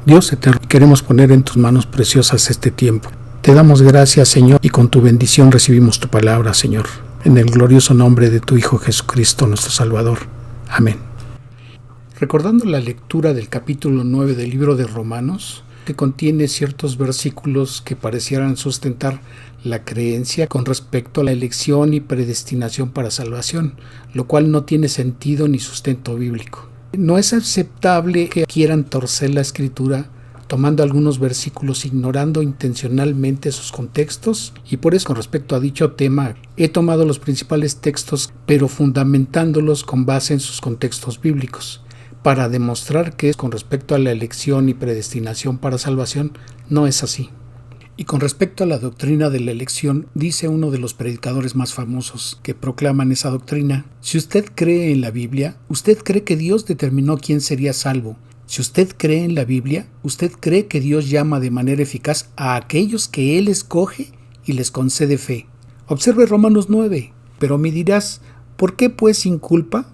Dios eterno, queremos poner en tus manos preciosas este tiempo. Te damos gracias, Señor, y con tu bendición recibimos tu palabra, Señor, en el glorioso nombre de tu Hijo Jesucristo, nuestro Salvador. Amén. Recordando la lectura del capítulo 9 del libro de Romanos, que contiene ciertos versículos que parecieran sustentar la creencia con respecto a la elección y predestinación para salvación, lo cual no tiene sentido ni sustento bíblico. No es aceptable que quieran torcer la Escritura tomando algunos versículos, ignorando intencionalmente sus contextos, y por eso con respecto a dicho tema he tomado los principales textos, pero fundamentándolos con base en sus contextos bíblicos, para demostrar que con respecto a la elección y predestinación para salvación no es así. Y con respecto a la doctrina de la elección, dice uno de los predicadores más famosos que proclaman esa doctrina: si usted cree en la Biblia, usted cree que Dios determinó quién sería salvo. Si usted cree en la Biblia, usted cree que Dios llama de manera eficaz a aquellos que Él escoge y les concede fe. Observe Romanos 9. Pero me dirás, ¿por qué pues sin culpa?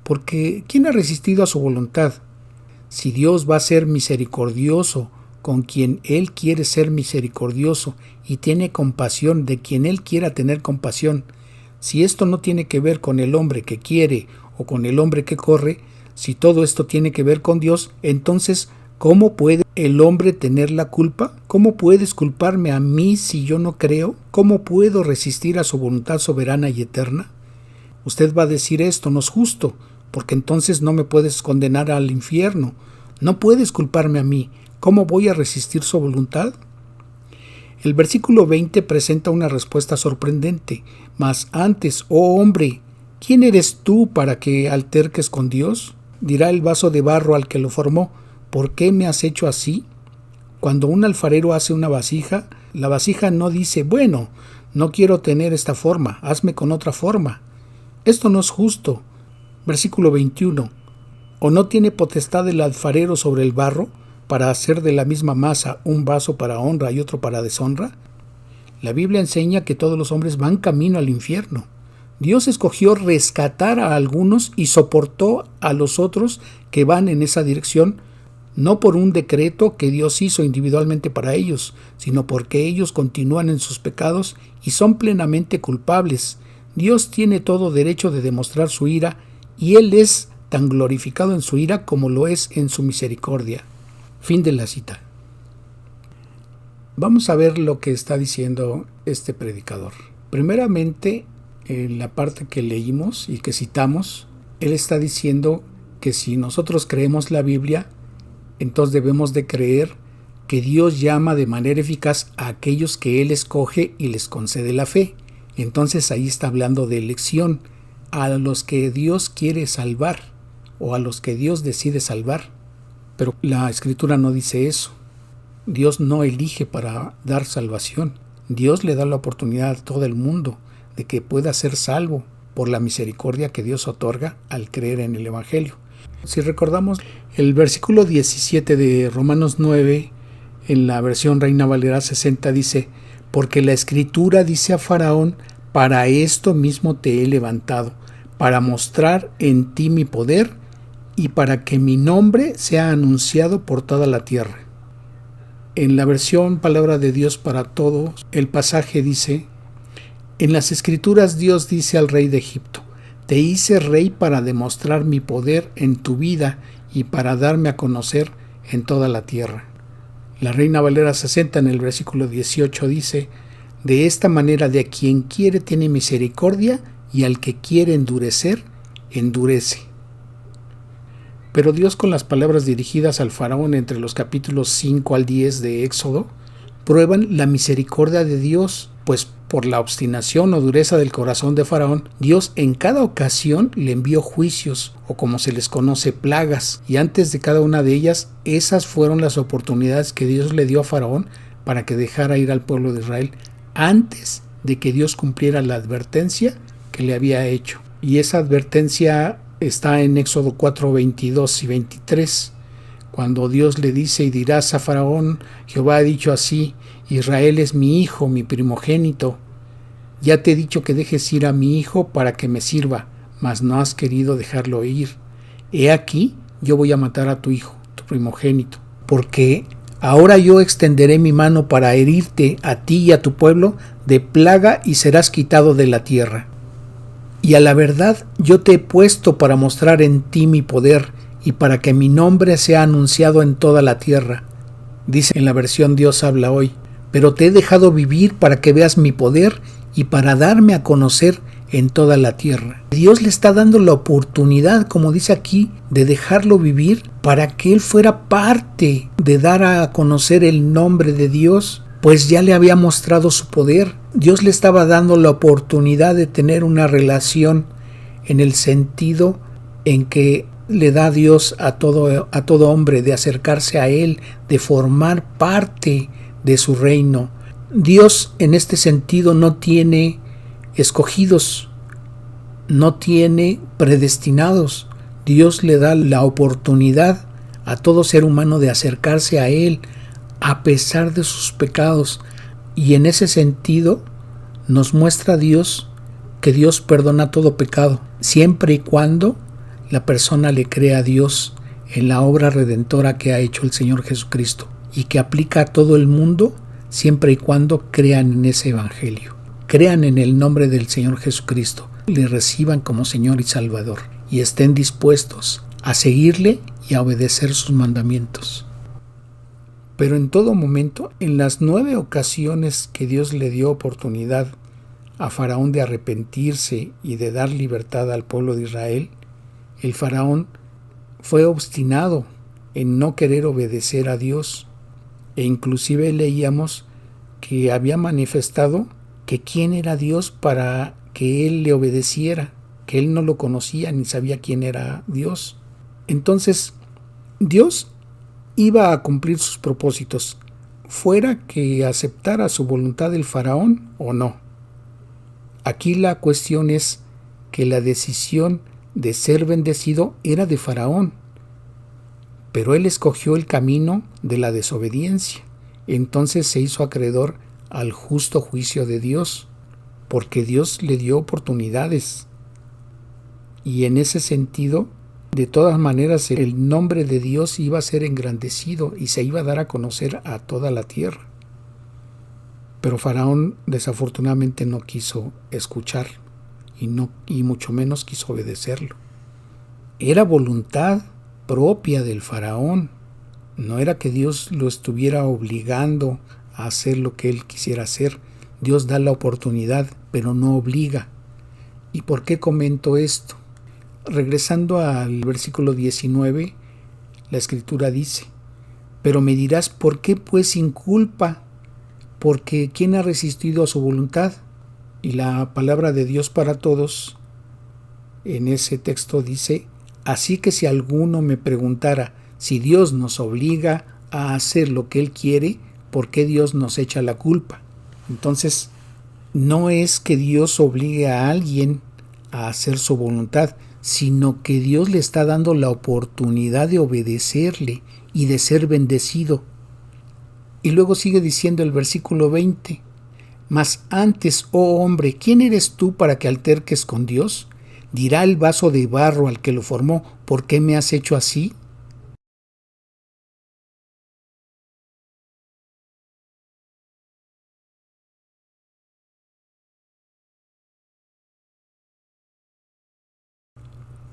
Porque ¿quién ha resistido a su voluntad? Si Dios va a ser misericordioso con quien Él quiere ser misericordioso y tiene compasión de quien Él quiera tener compasión, si esto no tiene que ver con el hombre que quiere o con el hombre que corre, si todo esto tiene que ver con Dios, entonces ¿cómo puede el hombre tener la culpa? ¿Cómo puedes culparme a mí si yo no creo? ¿Cómo puedo resistir a su voluntad soberana y eterna? Usted va a decir: esto no es justo, porque entonces no me puedes condenar al infierno. No puedes culparme a mí. ¿Cómo voy a resistir su voluntad? El versículo 20 presenta una respuesta sorprendente. Mas antes, oh hombre, ¿quién eres tú para que alterques con Dios? Dirá el vaso de barro al que lo formó: ¿por qué me has hecho así? Cuando un alfarero hace una vasija, la vasija no dice: bueno, no quiero tener esta forma, hazme con otra forma. Esto no es justo. Versículo 21. ¿O no tiene potestad el alfarero sobre el barro para hacer de la misma masa un vaso para honra y otro para deshonra? La Biblia enseña que todos los hombres van camino al infierno. Dios escogió rescatar a algunos y soportó a los otros que van en esa dirección, no por un decreto que Dios hizo individualmente para ellos, sino porque ellos continúan en sus pecados y son plenamente culpables. Dios tiene todo derecho de demostrar su ira, y Él es tan glorificado en su ira como lo es en su misericordia. Fin de la cita. Vamos a ver lo que está diciendo este predicador. Primeramente, en la parte que leímos y que citamos, él está diciendo que si nosotros creemos la Biblia, entonces debemos de creer que Dios llama de manera eficaz a aquellos que Él escoge y les concede la fe. Entonces ahí está hablando de elección, a los que Dios quiere salvar o a los que Dios decide salvar. Pero la Escritura no dice eso. Dios no elige para dar salvación. Dios le da la oportunidad a todo el mundo de que pueda ser salvo por la misericordia que Dios otorga al creer en el Evangelio. Si recordamos el versículo 17 de Romanos 9, en la versión Reina Valera 60 dice: porque la Escritura dice a Faraón: para esto mismo te he levantado, para mostrar en ti mi poder y para que mi nombre sea anunciado por toda la tierra. En la versión Palabra de Dios para Todos, el pasaje dice: en las Escrituras Dios dice al rey de Egipto: te hice rey para demostrar mi poder en tu vida y para darme a conocer en toda la tierra. La Reina Valera 60 en el versículo 18 dice: de esta manera de quien quiere tiene misericordia y al que quiere endurecer, endurece. Pero Dios, con las palabras dirigidas al faraón entre los capítulos 5 al 10 de Éxodo, prueban la misericordia de Dios, pues por la obstinación o dureza del corazón de Faraón, Dios en cada ocasión le envió juicios, o como se les conoce, plagas, y antes de cada una de ellas, esas fueron las oportunidades que Dios le dio a Faraón para que dejara ir al pueblo de Israel, antes de que Dios cumpliera la advertencia que le había hecho. Y esa advertencia está en Éxodo 4, 22 y 23, cuando Dios le dice: y dirás a Faraón: Jehová ha dicho así, Israel es mi hijo, mi primogénito. Ya te he dicho que dejes ir a mi hijo para que me sirva, mas no has querido dejarlo ir. He aquí, yo voy a matar a tu hijo, tu primogénito. porque ahora yo extenderé mi mano para herirte a ti y a tu pueblo de plaga y serás quitado de la tierra. Y a la verdad yo te he puesto para mostrar en ti mi poder y para que mi nombre sea anunciado en toda la tierra. Dice en la versión Dios habla hoy, pero te he dejado vivir para que veas mi poder y para darme a conocer en toda la tierra. Dios le está dando la oportunidad, como dice aquí, de dejarlo vivir para que él fuera parte de dar a conocer el nombre de Dios, pues ya le había mostrado su poder. Dios le estaba dando la oportunidad de tener una relación en el sentido en que le da Dios a todo hombre de acercarse a él, de formar parte de su reino. Dios en este sentido no tiene escogidos, no tiene predestinados. Dios le da la oportunidad a todo ser humano de acercarse a él a pesar de sus pecados, y en ese sentido nos muestra Dios que Dios perdona todo pecado, siempre y cuando la persona le crea a Dios en la obra redentora que ha hecho el Señor Jesucristo y que aplica a todo el mundo siempre y cuando crean en ese evangelio, crean en el nombre del Señor Jesucristo, le reciban como Señor y Salvador y estén dispuestos a seguirle y a obedecer sus mandamientos. Pero en todo momento, en las 9 ocasiones que Dios le dio oportunidad a Faraón de arrepentirse y de dar libertad al pueblo de Israel, el Faraón fue obstinado en no querer obedecer a Dios, e inclusive leíamos que había manifestado que quién era Dios para que él le obedeciera, que él no lo conocía ni sabía quién era Dios. Entonces, Dios iba a cumplir sus propósitos, fuera que aceptara su voluntad el faraón o no. Aquí la cuestión es que la decisión de ser bendecido era de Faraón, pero él escogió el camino de la desobediencia. Entonces se hizo acreedor al justo juicio de Dios, porque Dios le dio oportunidades. Y en ese sentido, de todas maneras, el nombre de Dios iba a ser engrandecido y se iba a dar a conocer a toda la tierra. Pero Faraón desafortunadamente no quiso escuchar y mucho menos quiso obedecerlo. Era voluntad propia del Faraón, no era que Dios lo estuviera obligando a hacer lo que él quisiera hacer. Dios da la oportunidad, pero no obliga. ¿Y por qué comento esto? Regresando al versículo 19, la Escritura dice, pero me dirás, ¿por qué pues sin culpa? Porque ¿quién ha resistido a su voluntad? Y la palabra de Dios para todos en ese texto dice, así que si alguno me preguntara si Dios nos obliga a hacer lo que Él quiere, ¿por qué Dios nos echa la culpa? Entonces, no es que Dios obligue a alguien a hacer su voluntad, sino que Dios le está dando la oportunidad de obedecerle y de ser bendecido. Y luego sigue diciendo el versículo 20, mas antes, oh hombre, ¿quién eres tú para que alterques con Dios? Dirá el vaso de barro al que lo formó, ¿por qué me has hecho así?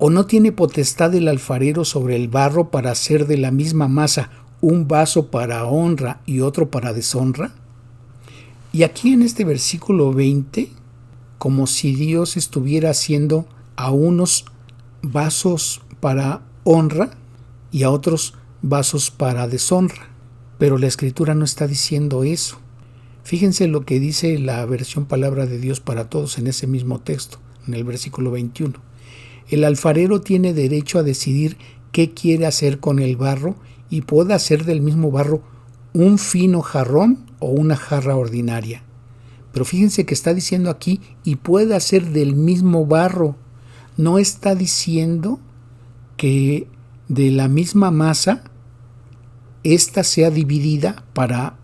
¿O no tiene potestad el alfarero sobre el barro para hacer de la misma masa un vaso para honra y otro para deshonra? Y aquí en este versículo 20, como si Dios estuviera haciendo a unos vasos para honra y a otros vasos para deshonra. Pero la Escritura no está diciendo eso. Fíjense lo que dice la versión Palabra de Dios para Todos en ese mismo texto, en el versículo 21. El alfarero tiene derecho a decidir qué quiere hacer con el barro y puede hacer del mismo barro un fino jarrón o una jarra ordinaria. Pero fíjense que está diciendo aquí, y puede hacer del mismo barro. No está diciendo que de la misma masa ésta sea dividida para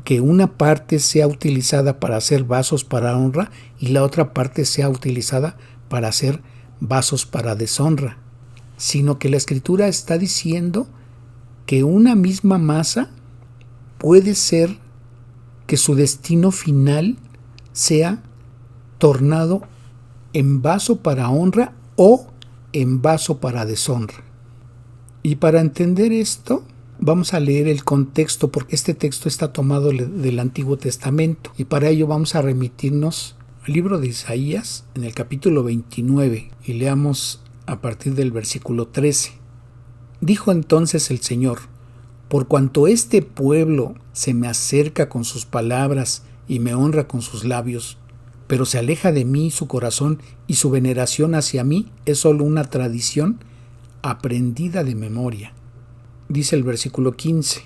que una parte sea utilizada para hacer vasos para honra y la otra parte sea utilizada para hacer vasos para deshonra, sino que la Escritura está diciendo que una misma masa puede ser que su destino final sea tornado en vaso para honra o en vaso para deshonra. Y para entender esto, vamos a leer el contexto, porque este texto está tomado del Antiguo Testamento, y para ello vamos a remitirnos al libro de Isaías en el capítulo 29 y leamos a partir del versículo 13. Dijo entonces el Señor: por cuanto este pueblo se me acerca con sus palabras y me honra con sus labios, pero se aleja de mí su corazón, y su veneración hacia mí es solo una tradición aprendida de memoria. Dice el versículo 15: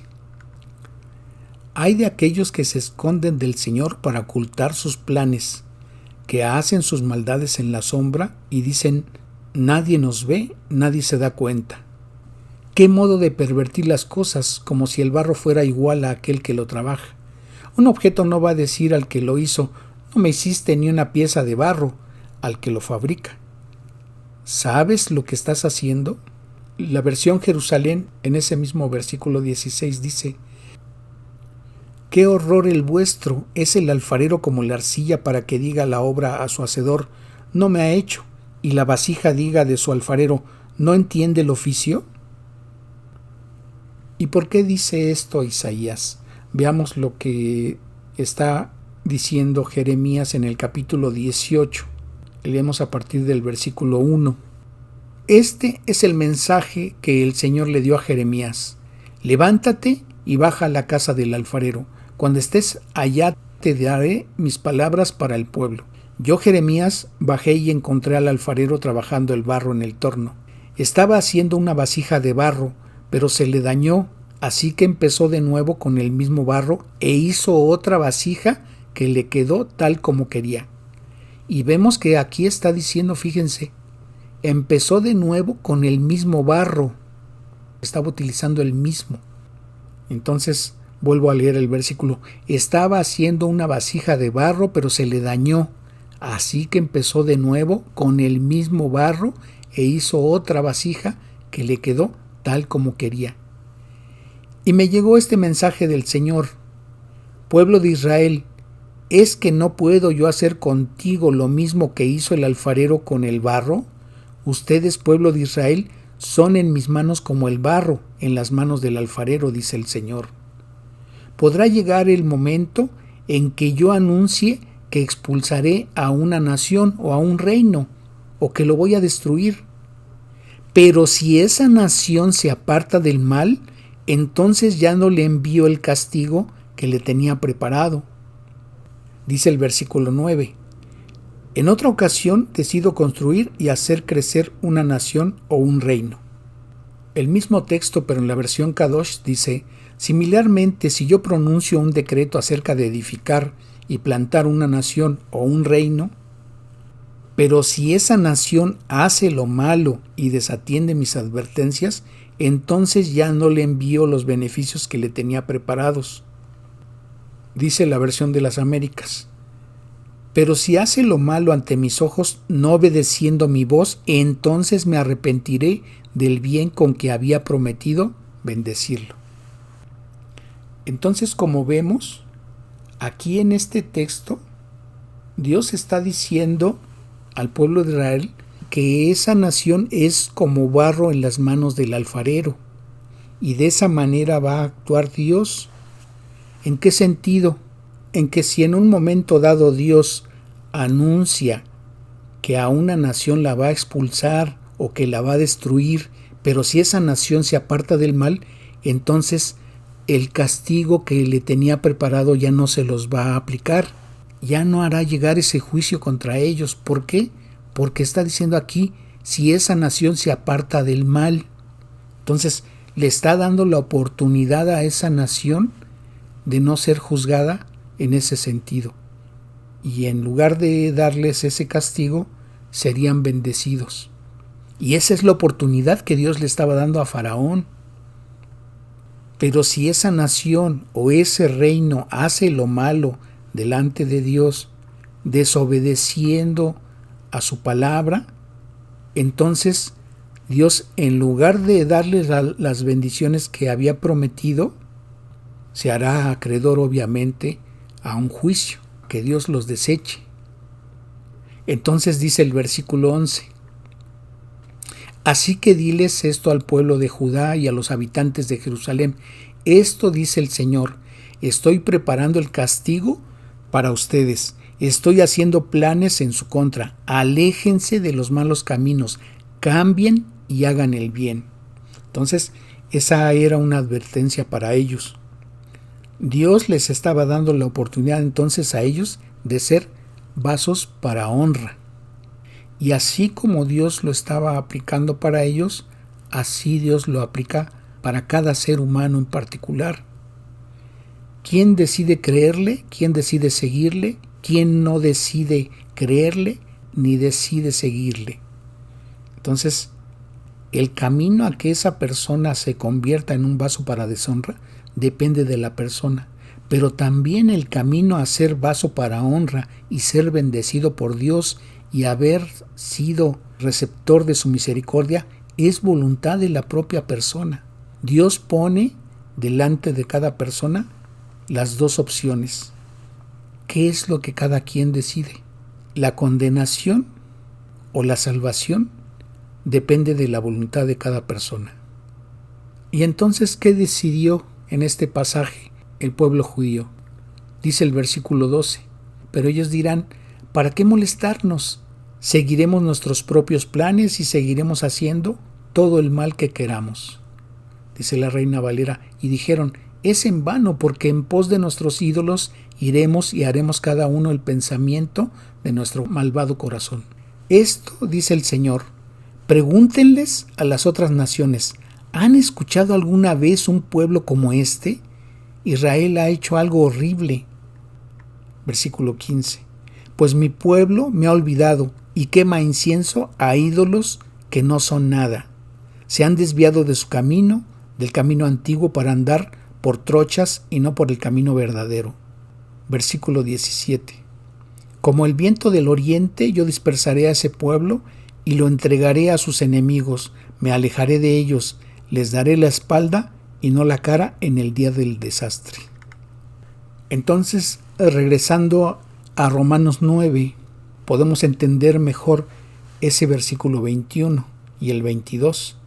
hay de aquellos que se esconden del Señor para ocultar sus planes, que hacen sus maldades en la sombra y dicen: nadie nos ve, nadie se da cuenta. ¿Qué modo de pervertir las cosas, como si el barro fuera igual a aquel que lo trabaja? Un objeto no va a decir al que lo hizo: no me hiciste ni una pieza de barro, al que lo fabrica. ¿Sabes lo que estás haciendo? La versión Jerusalén, en ese mismo versículo 16, dice: ¡qué horror el vuestro! Es el alfarero como la arcilla para que diga la obra a su hacedor: no me ha hecho, y la vasija diga de su alfarero: ¿no entiende el oficio? ¿Y por qué dice esto Isaías? Veamos lo que está diciendo Jeremías en el capítulo 18. Leemos a partir del versículo 1. Este es el mensaje que el Señor le dio a Jeremías: levántate y baja a la casa del alfarero. Cuando estés allá te daré mis palabras para el pueblo. Yo, Jeremías, bajé y encontré al alfarero trabajando el barro en el torno. Estaba haciendo una vasija de barro, pero se le dañó, así que empezó de nuevo con el mismo barro e hizo otra vasija que le quedó tal como quería. Y vemos que aquí está diciendo, fíjense, empezó de nuevo con el mismo barro. Estaba utilizando el mismo. Entonces, vuelvo a leer el versículo. Estaba haciendo una vasija de barro, pero se le dañó. Así que empezó de nuevo con el mismo barro e hizo otra vasija que le quedó tal como quería. Y me llegó este mensaje del Señor: pueblo de Israel, ¿es que no puedo yo hacer contigo lo mismo que hizo el alfarero con el barro? Ustedes, pueblo de Israel, son en mis manos como el barro en las manos del alfarero, dice el Señor. ¿Podrá llegar el momento en que yo anuncie que expulsaré a una nación o a un reino, o que lo voy a destruir? Pero si esa nación se aparta del mal, entonces ya no le envío el castigo que le tenía preparado. Dice el versículo 9: en otra ocasión decido construir y hacer crecer una nación o un reino. El mismo texto, pero en la versión Kadosh, dice: similarmente, si yo pronuncio un decreto acerca de edificar y plantar una nación o un reino, pero si esa nación hace lo malo y desatiende mis advertencias, entonces ya no le envío los beneficios que le tenía preparados. Dice la versión de las Américas: pero si hace lo malo ante mis ojos, no obedeciendo mi voz, entonces me arrepentiré del bien con que había prometido bendecirlo. Entonces, como vemos, aquí en este texto, Dios está diciendo al pueblo de Israel que esa nación es como barro en las manos del alfarero, y de esa manera va a actuar Dios. ¿En qué sentido? En que si en un momento dado Dios anuncia que a una nación la va a expulsar o que la va a destruir, pero si esa nación se aparta del mal, entonces el castigo que le tenía preparado ya no se los va a aplicar, ya no hará llegar ese juicio contra ellos. ¿Por qué? Porque está diciendo aquí, si esa nación se aparta del mal, entonces le está dando la oportunidad a esa nación de no ser juzgada en ese sentido. Y en lugar de darles ese castigo, serían bendecidos. Y esa es la oportunidad que Dios le estaba dando a Faraón. Pero si esa nación o ese reino hace lo malo delante de Dios, desobedeciendo a su palabra, entonces Dios, en lugar de darles las bendiciones que había prometido, se hará acreedor obviamente a un juicio, que Dios los deseche. Entonces dice el versículo 11: así que diles esto al pueblo de Judá y a los habitantes de Jerusalén: esto dice el Señor, estoy preparando el castigo para ustedes, estoy haciendo planes en su contra, aléjense de los malos caminos, cambien y hagan el bien. Entonces, esa era una advertencia para ellos. Dios les estaba dando la oportunidad entonces a ellos de ser vasos para honra. Y así como Dios lo estaba aplicando para ellos, así Dios lo aplica para cada ser humano en particular. ¿Quién decide creerle? ¿Quién decide seguirle? ¿Quién no decide creerle ni decide seguirle? Entonces, el camino a que esa persona se convierta en un vaso para deshonra depende de la persona, pero también el camino a ser vaso para honra y ser bendecido por Dios y haber sido receptor de su misericordia es voluntad de la propia persona. Dios pone delante de cada persona las dos opciones. ¿Qué es lo que cada quien decide? La condenación o la salvación depende de la voluntad de cada persona. Y entonces, ¿qué decidió en este pasaje el pueblo judío? Dice el versículo 12: pero ellos dirán: ¿para qué molestarnos? Seguiremos nuestros propios planes y seguiremos haciendo todo el mal que queramos. Dice la Reina Valera: y dijeron: es en vano, porque en pos de nuestros ídolos iremos y haremos cada uno el pensamiento de nuestro malvado corazón. Esto dice el Señor: pregúntenles a las otras naciones: ¿han escuchado alguna vez un pueblo como este? Israel ha hecho algo horrible. Versículo 15: pues mi pueblo me ha olvidado y quema incienso a ídolos que no son nada. Se han desviado de su camino, del camino antiguo, para andar por trochas y no por el camino verdadero. Versículo 17: como el viento del oriente, yo dispersaré a ese pueblo y lo entregaré a sus enemigos. Me alejaré de ellos, les daré la espalda y no la cara en el día del desastre. Entonces, regresando a Romanos 9, podemos entender mejor ese versículo 21 y el 22.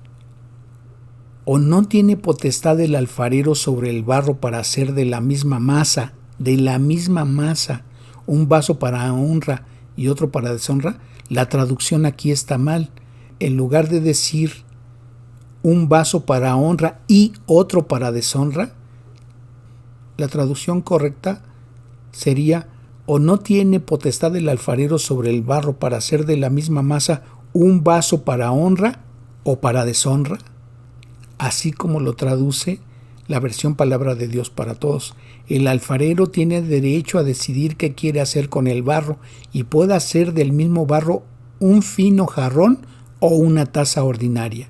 ¿O no tiene potestad el alfarero sobre el barro para hacer de la misma masa, un vaso para honra y otro para deshonra? La traducción aquí está mal. En lugar de decir un vaso para honra y otro para deshonra, la traducción correcta sería: ¿o no tiene potestad el alfarero sobre el barro para hacer de la misma masa un vaso para honra o para deshonra? Así como lo traduce la versión Palabra de Dios para Todos. El alfarero tiene derecho a decidir qué quiere hacer con el barro y puede hacer del mismo barro un fino jarrón o una taza ordinaria.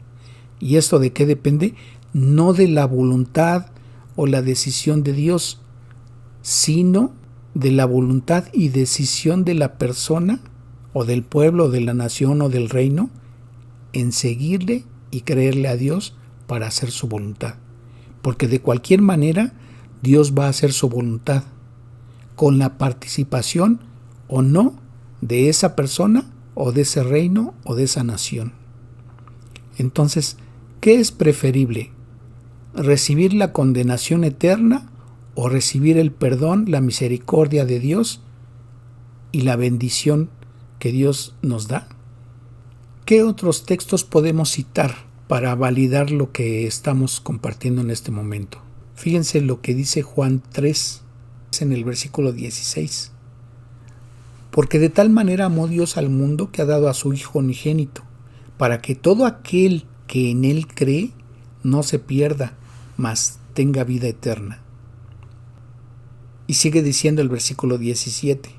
¿Y esto de qué depende? No de la voluntad o la decisión de Dios, sino de la voluntad y decisión de la persona o del pueblo, o de la nación o del reino en seguirle y creerle a Dios para hacer su voluntad. Porque de cualquier manera Dios va a hacer su voluntad, con la participación o no de esa persona o de ese reino o de esa nación. Entonces, ¿qué es preferible? ¿Recibir la condenación eterna o recibir el perdón, la misericordia de Dios y la bendición que Dios nos da? ¿Qué otros textos podemos citar para validar lo que estamos compartiendo en este momento? Fíjense lo que dice Juan 3, en el versículo 16. Porque de tal manera amó Dios al mundo que ha dado a su Hijo unigénito, para que todo aquel que en Él cree no se pierda, mas tenga vida eterna. Y sigue diciendo el versículo 17.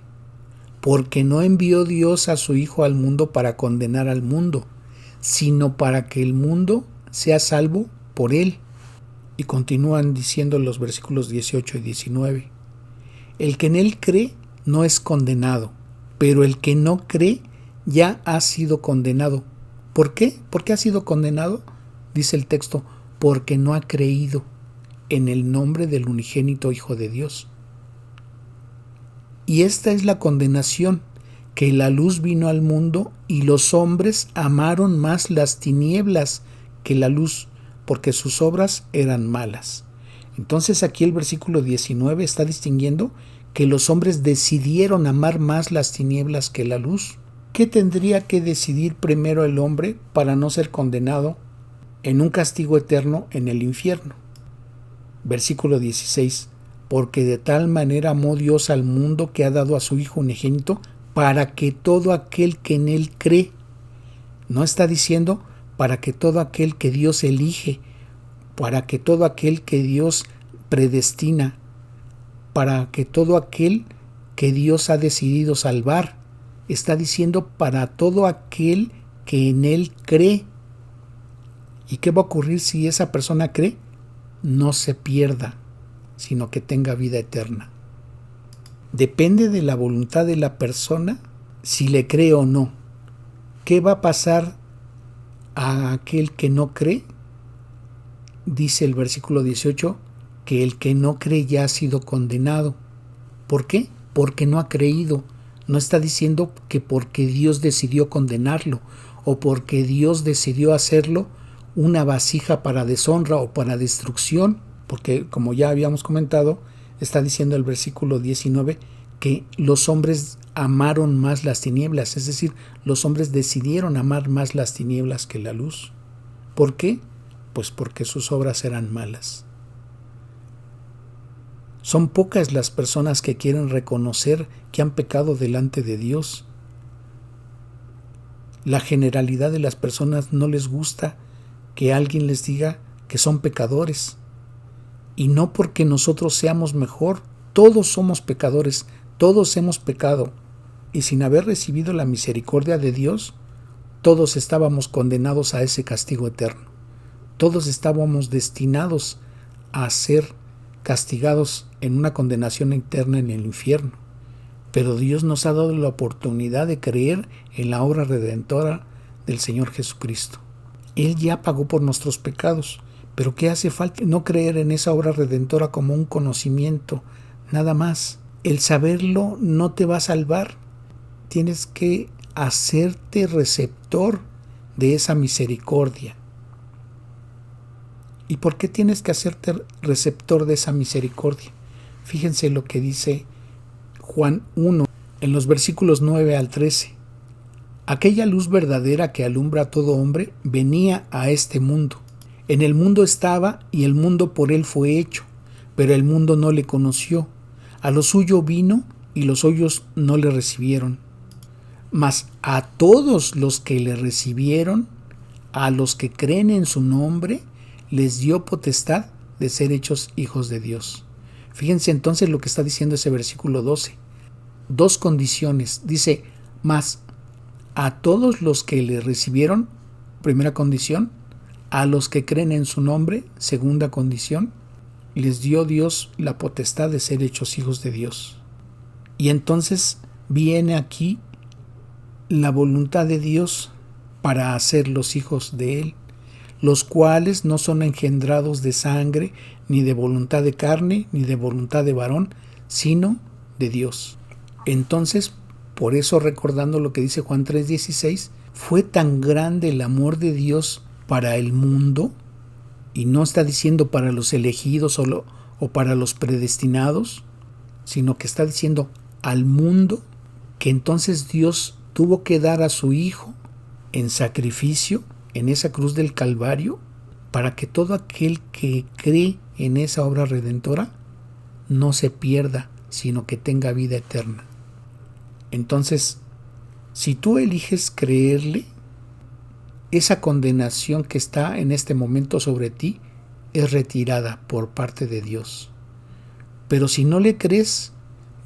Porque no envió Dios a su Hijo al mundo para condenar al mundo, sino para que el mundo sea salvo por Él. Y continúan diciendo los versículos 18 y 19. El que en Él cree no es condenado, pero el que no cree ya ha sido condenado, ¿Por qué? ¿Por qué ha sido condenado? Dice el texto, porque no ha creído en el nombre del unigénito Hijo de Dios. Y esta es la condenación, que la luz vino al mundo y los hombres amaron más las tinieblas que la luz, porque sus obras eran malas. Entonces aquí el versículo 19 está distinguiendo que los hombres decidieron amar más las tinieblas que la luz. ¿Qué tendría que decidir primero el hombre para no ser condenado en un castigo eterno en el infierno? Versículo 16. Porque de tal manera amó Dios al mundo que ha dado a su Hijo unigénito, para que todo aquel que en Él cree, no está diciendo para que todo aquel que Dios elige, para que todo aquel que Dios predestina, para que todo aquel que Dios ha decidido salvar, está diciendo para todo aquel que en Él cree. ¿Y qué va a ocurrir si esa persona cree? No se pierda, sino que tenga vida eterna. Depende de la voluntad de la persona si le cree o no. ¿Qué va a pasar a aquel que no cree? Dice el versículo 18 que el que no cree ya ha sido condenado. ¿Por qué? Porque no ha creído. No está diciendo que porque Dios decidió condenarlo o porque Dios decidió hacerlo una vasija para deshonra o para destrucción, porque como ya habíamos comentado, está diciendo el versículo 19 que los hombres amaron más las tinieblas, es decir, los hombres decidieron amar más las tinieblas que la luz. ¿Por qué? Pues porque sus obras eran malas. Son pocas las personas que quieren reconocer que han pecado delante de Dios. La generalidad de las personas no les gusta que alguien les diga que son pecadores. Y no porque nosotros seamos mejor, todos somos pecadores, todos hemos pecado. Y sin haber recibido la misericordia de Dios, todos estábamos condenados a ese castigo eterno. Todos estábamos destinados a ser castigados en una condenación eterna en el infierno. Pero Dios nos ha dado la oportunidad de creer en la obra redentora del Señor Jesucristo. Él ya pagó por nuestros pecados. Pero ¿qué hace falta? No creer en esa obra redentora como un conocimiento, nada más. El saberlo no te va a salvar. Tienes que hacerte receptor de esa misericordia. ¿Y por qué tienes que hacerte receptor de esa misericordia? Fíjense lo que dice Juan 1, en los versículos 9 al 13. Aquella luz verdadera que alumbra a todo hombre venía a este mundo. En el mundo estaba y el mundo por él fue hecho, pero el mundo no le conoció. A lo suyo vino y los suyos no le recibieron. Mas a todos los que le recibieron, a los que creen en su nombre, les dio potestad de ser hechos hijos de Dios. Fíjense entonces lo que está diciendo ese versículo 12. Dos condiciones. Dice, mas a todos los que le recibieron, primera condición, a los que creen en su nombre, segunda condición, les dio Dios la potestad de ser hechos hijos de Dios. Y entonces viene aquí la voluntad de Dios para hacerlos hijos de Él, los cuales no son engendrados de sangre, ni de voluntad de carne, ni de voluntad de varón, sino de Dios. Entonces, por eso, recordando lo que dice Juan 3:16, fue tan grande el amor de Dios para el mundo, y no está diciendo para los elegidos o para los predestinados, sino que está diciendo al mundo, que entonces Dios tuvo que dar a su Hijo en sacrificio en esa cruz del Calvario, para que todo aquel que cree en esa obra redentora no se pierda, sino que tenga vida eterna. Entonces, si tú eliges creerle, esa condenación que está en este momento sobre ti es retirada por parte de Dios. Pero si no le crees,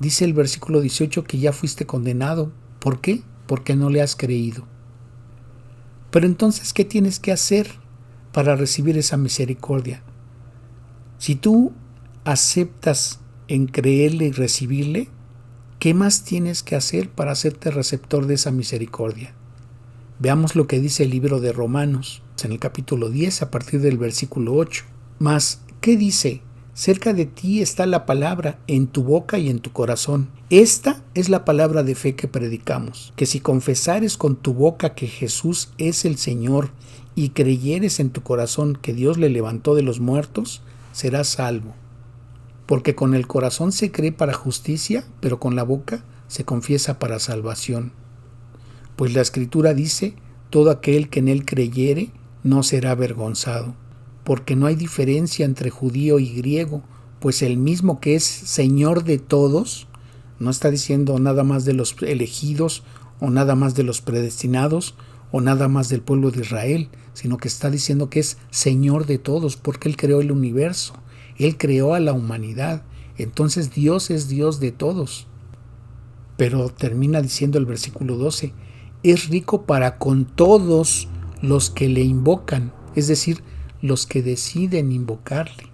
dice el versículo 18 que ya fuiste condenado. ¿Por qué? Porque no le has creído. Pero entonces, ¿qué tienes que hacer para recibir esa misericordia? Si tú aceptas en creerle y recibirle, ¿qué más tienes que hacer para hacerte receptor de esa misericordia? Veamos lo que dice el libro de Romanos, en el capítulo 10, a partir del versículo 8. Mas, ¿qué dice? Cerca de ti está la palabra, en tu boca y en tu corazón. Esta es la palabra de fe que predicamos, que si confesares con tu boca que Jesús es el Señor y creyeres en tu corazón que Dios le levantó de los muertos, serás salvo. Porque con el corazón se cree para justicia, pero con la boca se confiesa para salvación. Pues la Escritura dice, todo aquel que en él creyere no será avergonzado, porque no hay diferencia entre judío y griego, pues el mismo que es Señor de todos, no está diciendo nada más de los elegidos, o nada más de los predestinados, o nada más del pueblo de Israel, sino que está diciendo que es Señor de todos, porque Él creó el universo, Él creó a la humanidad, entonces Dios es Dios de todos. Pero termina diciendo el versículo 12, es rico para con todos los que le invocan, es decir, los que deciden invocarle.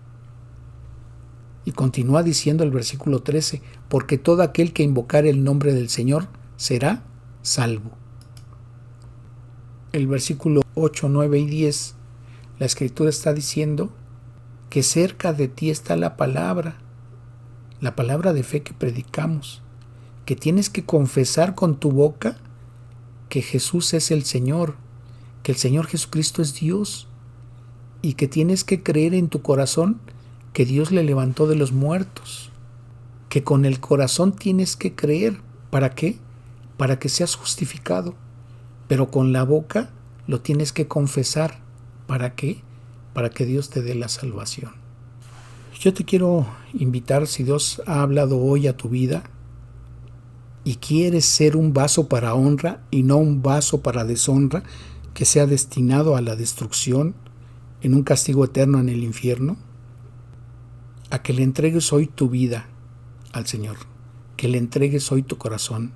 Y continúa diciendo el versículo 13, porque todo aquel que invocare el nombre del Señor será salvo. El versículo 8, 9 y 10, la Escritura está diciendo que cerca de ti está la palabra de fe que predicamos, que tienes que confesar con tu boca que Jesús es el Señor, que el Señor Jesucristo es Dios, y que tienes que creer en tu corazón que Dios le levantó de los muertos, que con el corazón tienes que creer. ¿Para qué? Para que seas justificado, pero con la boca lo tienes que confesar. ¿Para qué? Para que Dios te dé la salvación. Yo te quiero invitar, si Dios ha hablado hoy a tu vida y quieres ser un vaso para honra y no un vaso para deshonra, que sea destinado a la destrucción, en un castigo eterno en el infierno, a que le entregues hoy tu vida al Señor, que le entregues hoy tu corazón,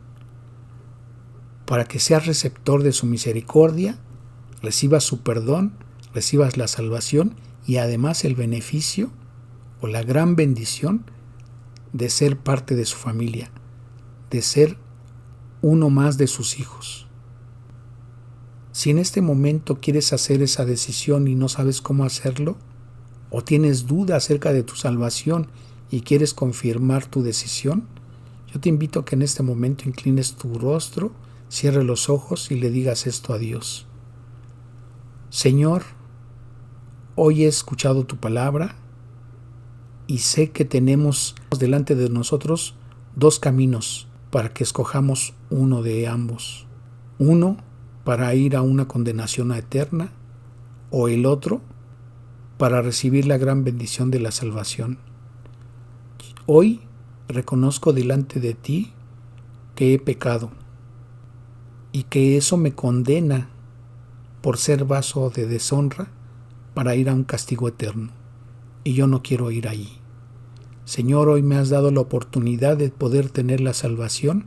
para que seas receptor de su misericordia, recibas su perdón, recibas la salvación y además el beneficio o la gran bendición de ser parte de su familia, de ser uno más de sus hijos. Si en este momento quieres hacer esa decisión y no sabes cómo hacerlo, o tienes duda acerca de tu salvación y quieres confirmar tu decisión, yo te invito a que en este momento inclines tu rostro, cierres los ojos y le digas esto a Dios. Señor, hoy he escuchado tu palabra y sé que tenemos delante de nosotros dos caminos para que escojamos uno de ambos. Uno para ir a una condenación eterna o el otro para recibir la gran bendición de la salvación. Hoy reconozco delante de ti que he pecado y que eso me condena por ser vaso de deshonra para ir a un castigo eterno. Y yo no quiero ir allí. Señor, hoy me has dado la oportunidad de poder tener la salvación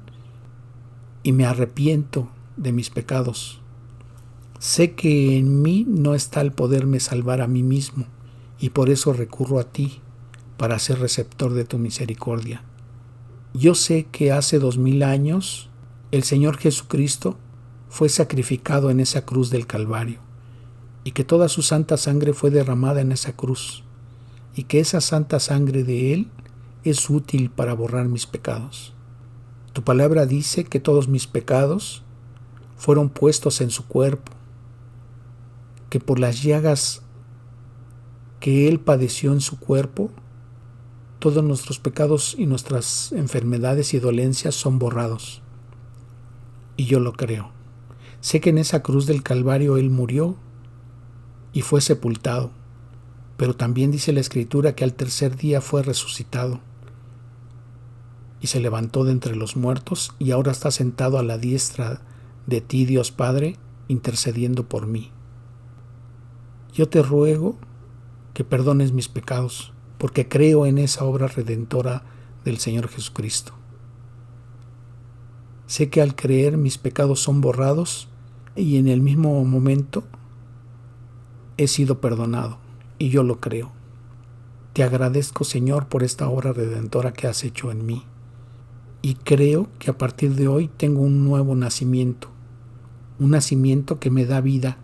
y me arrepiento de mis pecados. Sé que en mí no está el poderme salvar a mí mismo y por eso recurro a ti para ser receptor de tu misericordia. Yo sé que hace 2000 años el Señor Jesucristo fue sacrificado en esa cruz del Calvario y que toda su santa sangre fue derramada en esa cruz y que esa santa sangre de Él es útil para borrar mis pecados. Tu palabra dice que todos mis pecados fueron puestos en su cuerpo, que por las llagas que Él padeció en su cuerpo, todos nuestros pecados y nuestras enfermedades y dolencias son borrados. Y yo lo creo. Sé que en esa cruz del Calvario Él murió y fue sepultado, pero también dice la Escritura que al tercer día fue resucitado y se levantó de entre los muertos y ahora está sentado a la diestra de ti, Dios Padre, intercediendo por mí. Yo te ruego que perdones mis pecados, porque creo en esa obra redentora del Señor Jesucristo. Sé que al creer mis pecados son borrados y en el mismo momento he sido perdonado, y yo lo creo. Te agradezco, Señor, por esta obra redentora que has hecho en mí, y creo que a partir de hoy tengo un nuevo nacimiento, un nacimiento que me da vida,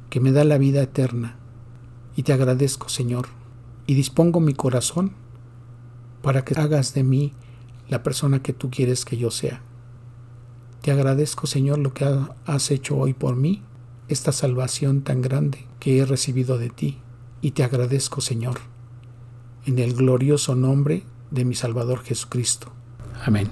que me da la vida eterna. Y te agradezco, Señor, y dispongo mi corazón para que hagas de mí la persona que tú quieres que yo sea. Te agradezco, Señor, lo que has hecho hoy por mí, esta salvación tan grande que he recibido de ti. Y te agradezco, Señor, en el glorioso nombre de mi Salvador Jesucristo. Amén.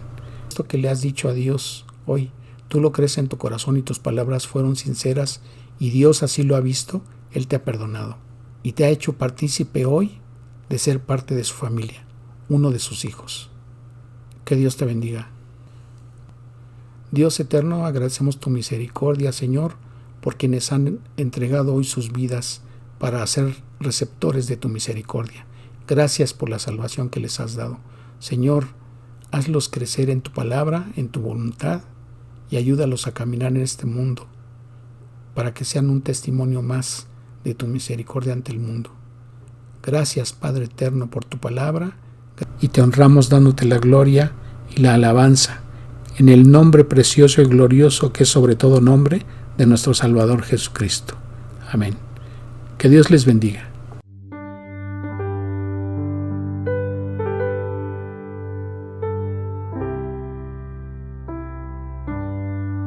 Esto que le has dicho a Dios hoy, tú lo crees en tu corazón y tus palabras fueron sinceras y Dios así lo ha visto, Él te ha perdonado y te ha hecho partícipe hoy de ser parte de su familia, uno de sus hijos. Que Dios te bendiga. Dios eterno, agradecemos tu misericordia, Señor, por quienes han entregado hoy sus vidas para ser receptores de tu misericordia. Gracias por la salvación que les has dado. Señor, hazlos crecer en tu palabra, en tu voluntad, y ayúdalos a caminar en este mundo, para que sean un testimonio más de tu misericordia ante el mundo. Gracias, Padre eterno, por tu palabra, y te honramos dándote la gloria y la alabanza, en el nombre precioso y glorioso que es sobre todo nombre de nuestro Salvador Jesucristo. Amén. Que Dios les bendiga.